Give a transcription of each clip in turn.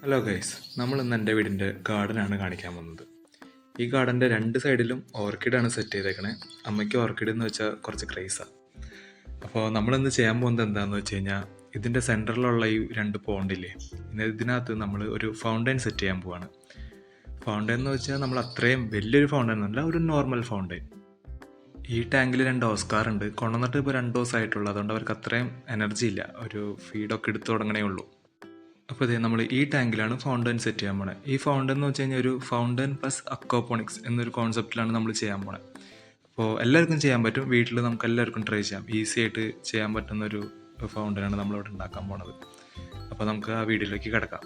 Hello guys, നമ്മൾ ഇന്ന് എൻ്റെ വീടിൻ്റെ ഗാർഡനാണ് കാണിക്കാൻ പോകുന്നത്. ഈ ഗാർഡൻ്റെ രണ്ട് സൈഡിലും ഓർക്കിഡാണ് സെറ്റ് ചെയ്തേക്കണേ. അമ്മയ്ക്ക് ഓർക്കിഡ് എന്ന് വെച്ചാൽ കുറച്ച് ക്രൈസാണ്. അപ്പോൾ നമ്മളിന്ന് ചെയ്യാൻ പോകുന്നത് എന്താണെന്ന് വെച്ച് കഴിഞ്ഞാൽ, ഇതിൻ്റെ സെൻറ്ററിലുള്ള ഈ രണ്ട് പോണ്ടില്ലേ, ഇതിനകത്ത് നമ്മൾ ഒരു ഫൗണ്ടൈൻ സെറ്റ് ചെയ്യാൻ പോവാണ്. ഫൗണ്ടൈൻ എന്ന് വെച്ചാൽ നമ്മൾ അത്രയും വലിയൊരു ഫൗണ്ടൈൻ എന്നല്ല, ഒരു നോർമൽ ഫൗണ്ടൈൻ. ഈ ടാങ്കിൽ 2 ഓസ്കാർ ഉണ്ട്. കൊണ്ടുവന്നിട്ട് ഇപ്പോൾ 2 ദിവസമായിട്ടുള്ളൂ. അതുകൊണ്ട് അവർക്ക് അത്രയും എനർജി ഇല്ല, ഒരു ഫീഡൊക്കെ എടുത്തു തുടങ്ങണേ ഉള്ളൂ. അപ്പോൾ ഇതേ നമ്മൾ ഈ ടാങ്കിലാണ് ഫൗണ്ടൻ സെറ്റ് ചെയ്യാൻ പോണത്. ഈ ഫൗണ്ടൻ എന്ന് വെച്ച് കഴിഞ്ഞാൽ ഒരു ഫൗണ്ടൻ പ്ലസ് അക്വാപോണിക്സ് എന്നൊരു കോൺസെപ്റ്റിലാണ് നമ്മൾ ചെയ്യാൻ പോണത്. അപ്പോൾ എല്ലാവർക്കും ചെയ്യാൻ പറ്റും, വീട്ടിൽ നമുക്ക് എല്ലാവർക്കും ട്രൈ ചെയ്യാം. ഈസി ആയിട്ട് ചെയ്യാൻ പറ്റുന്ന ഒരു ഫൗണ്ടനാണ് നമ്മളിവിടെ ഉണ്ടാക്കാൻ പോണത്. അപ്പോൾ നമുക്ക് ആ വീഡിയോയിലേക്ക് കിടക്കാം.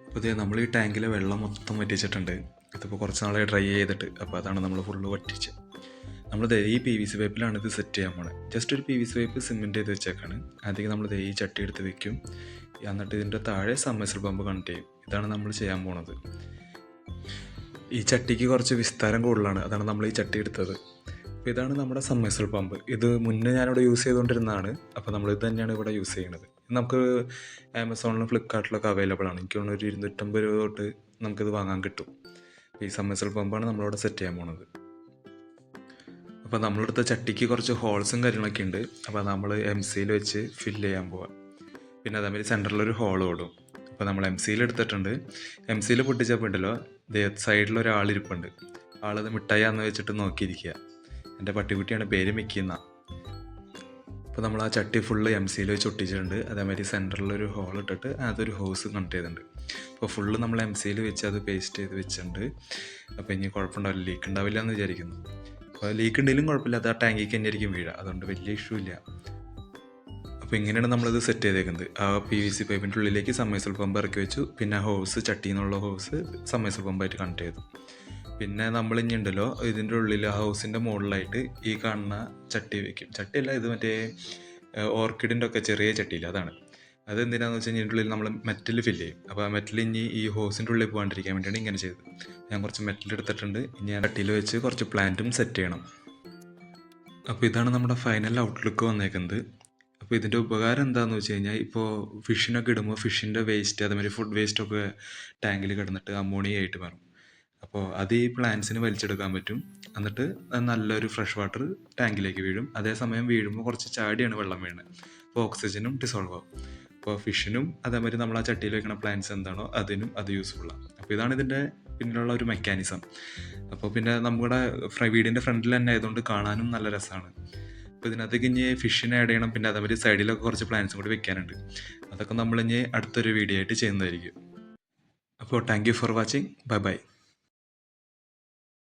അപ്പോൾ ഇതേ നമ്മൾ ഈ ടാങ്കിലെ വെള്ളം മൊത്തം വറ്റിച്ചിട്ടുണ്ട്. ഇതിപ്പോൾ കുറച്ച് നാളെ ഡ്രൈ ചെയ്തിട്ട്, അപ്പോൾ അതാണ് നമ്മൾ ഫുള്ള് വറ്റിച്ച്. നമ്മൾ ഈ PVC പൈപ്പിലാണ് ഇത് സെറ്റ് ചെയ്യാൻ പോണത്. ജസ്റ്റ് ഒരു PVC പൈപ്പ് സിമെൻറ്റ് ചെയ്ത് വെച്ചേക്കാണ്. ആദ്യം നമ്മൾ ഈ ചട്ടി എടുത്ത് വെക്കും, എന്നിട്ട് ഇതിൻ്റെ താഴെ സബ്മേഴ്സിബിൾ പമ്പ് കണക്ട് ചെയ്യും. ഇതാണ് നമ്മൾ ചെയ്യാൻ പോണത്. ഈ ചട്ടിക്ക് കുറച്ച് വിസ്താരം കൂടുതലാണ്, അതാണ് നമ്മൾ ഈ ചട്ടി എടുത്തത്. അപ്പോൾ ഇതാണ് നമ്മുടെ സബ്മേഴ്സിബിൾ പമ്പ്. ഇത് മുന്നേ ഞാനിവിടെ യൂസ് ചെയ്തുകൊണ്ടിരുന്നതാണ്. അപ്പോൾ നമ്മൾ ഇത് തന്നെയാണ് ഇവിടെ യൂസ് ചെയ്യുന്നത്. നമുക്ക് ആമസോണിലും ഫ്ലിപ്കാർട്ടിലൊക്കെ അവൈലബിൾ ആണ്. എനിക്ക് തോന്നുന്നു ഒരു 250 രൂപ തൊട്ട് നമുക്കിത് വാങ്ങാൻ കിട്ടും. ഈ സബ്മേഴ്സിബിൾ പമ്പാണ് നമ്മളിവിടെ സെറ്റ് ചെയ്യാൻ പോണത്. അപ്പോൾ നമ്മളെടുത്ത ചട്ടിക്ക് കുറച്ച് ഹോൾസും കാര്യങ്ങളൊക്കെ ഉണ്ട്. അപ്പോൾ നമ്മൾ MC വെച്ച് ഫില്ല് ചെയ്യാൻ പോവാം. പിന്നെ അതേമാതിരി സെൻറ്ററിലൊരു ഹോൾ ഓടും. അപ്പോൾ നമ്മൾ MC എടുത്തിട്ടുണ്ട്. MC പൊട്ടിച്ചപ്പോൾ ഉണ്ടല്ലോ, സൈഡിലൊരാളിരിപ്പുണ്ട്. ആളത് മിഠായിന്ന് വെച്ചിട്ട് നോക്കിയിരിക്കുക. എൻ്റെ പട്ടിക്കുട്ടിയാണ്, പേര് മിക്കുന്ന. അപ്പോൾ നമ്മൾ ആ ചട്ടി ഫുള്ള് MC വെച്ച് ഒട്ടിച്ചിട്ടുണ്ട്. അതേമാതിരി സെൻറ്ററിലൊരു ഹോൾ ഇട്ടിട്ട് അതൊരു ഹോസ് കണക്ട് ചെയ്തിട്ടുണ്ട്. അപ്പോൾ ഫുള്ള് നമ്മൾ MC വെച്ച് അത് പേസ്റ്റ് ചെയ്ത് വെച്ചിട്ടുണ്ട്. അപ്പോൾ ഇനി കുഴപ്പമുണ്ടാവില്ല, ലീക്ക് ഉണ്ടാവില്ല എന്ന് വിചാരിക്കുന്നു. അപ്പോൾ ലീക്ക് ഉണ്ടെങ്കിലും കുഴപ്പമില്ല, അത് ആ ടാങ്കിക്ക് തന്നെ ആയിരിക്കും വീഴുക, അതുകൊണ്ട് വലിയ ഇഷ്യൂ ഇല്ല. അപ്പോൾ ഇങ്ങനെയാണ് നമ്മളിത് സെറ്റ് ചെയ്തേക്കുന്നത്. ആ PVC പൈപ്പിൻ്റെ ഉള്ളിലേക്ക് സബ്മേഴ്സിബിൾ പമ്പ് ഇറക്കി വെച്ചു. പിന്നെ ഹോസ്, ചട്ടിയിൽ നിന്നുള്ള ഹോസ് സബ്മേഴ്സിബിൾ പമ്പായിട്ട് കണക്ട് ചെയ്തു. പിന്നെ നമ്മൾ ഇനി ഉണ്ടല്ലോ, ഇതിൻ്റെ ഉള്ളിൽ ഹൗസിൻ്റെ മുകളിലായിട്ട് ഈ കാണുന്ന ചട്ടി വയ്ക്കും. ചട്ടിയല്ല, ഇത് മറ്റേ ഓർക്കിഡിൻ്റെ ഒക്കെ ചെറിയ ചട്ടിയില്ല, അതാണ്. അത് എന്തിനാണെന്ന് വെച്ച് കഴിഞ്ഞാൽ ഇതിൻ്റെ ഉള്ളിൽ നമ്മൾ മെറ്റൽ ഫില്ല് ചെയ്യും. അപ്പോൾ ആ മെറ്റൽ ഇനി ഈ ഹോസിൻ്റെ ഉള്ളിൽ പോകാണ്ടിരിക്കാൻ വേണ്ടിയാണ് ഇങ്ങനെ ചെയ്തത്. ഞാൻ കുറച്ച് മെറ്റൽ എടുത്തിട്ടുണ്ട്. ഇനി ഞാൻ ചട്ടിയിൽ വെച്ച് കുറച്ച് പ്ലാന്റും സെറ്റ് ചെയ്യണം. അപ്പോൾ ഇതാണ് നമ്മുടെ ഫൈനൽ ഔട്ട്ലുക്ക് വന്നേക്കുന്നത്. അപ്പോൾ ഇതിൻ്റെ ഉപകാരം എന്താണെന്ന് വെച്ച് കഴിഞ്ഞാൽ, ഇപ്പോൾ ഫിഷിനൊക്കെ ഇടുമ്പോൾ ഫിഷിൻ്റെ വേസ്റ്റ്, അതേമാതിരി ഫുഡ് വേസ്റ്റൊക്കെ ടാങ്കിൽ കിടന്നിട്ട് അമോണിയ ആയിട്ട് മാറും. അപ്പോൾ അത് ഈ പ്ലാന്റ്സിന് വലിച്ചെടുക്കാൻ പറ്റും. എന്നിട്ട് നല്ലൊരു ഫ്രഷ് വാട്ടർ ടാങ്കിലേക്ക് വീഴും. അതേസമയം വീഴുമ്പോൾ കുറച്ച് ചാടിയാണ് വെള്ളം വീഴുന്നത്. അപ്പോൾ ഓക്സിജനും ഡിസോൾവ് ആവും. അപ്പോൾ ഫിഷിനും അതേമാതിരി നമ്മൾ ആ ചട്ടിയിൽ വെക്കുന്ന പ്ലാന്റ്സ് എന്താണോ അതിനും അത് യൂസ്ഫുള്ളാണ്. അപ്പോൾ ഇതാണ് ഇതിൻ്റെ പിന്നിലുള്ള ഒരു മെക്കാനിസം. അപ്പോൾ പിന്നെ നമ്മുടെ വീടിൻ്റെ ഫ്രണ്ടിൽ തന്നെ ആയതുകൊണ്ട് കാണാനും നല്ല രസമാണ്. അപ്പോൾ ഇതിനകത്തേക്ക് ഇനി ഫിഷിനെ ആഡ് ചെയ്യണം. പിന്നെ അതേമാതിരി സൈഡിലൊക്കെ കുറച്ച് പ്ലാന്റ്സും കൂടി വെക്കാനുണ്ട്. അതൊക്കെ നമ്മൾ ഇനി അടുത്തൊരു വീഡിയോ ആയിട്ട് ചെയ്യുന്നതായിരിക്കും. അപ്പോൾ thank you for watching. Bye bye.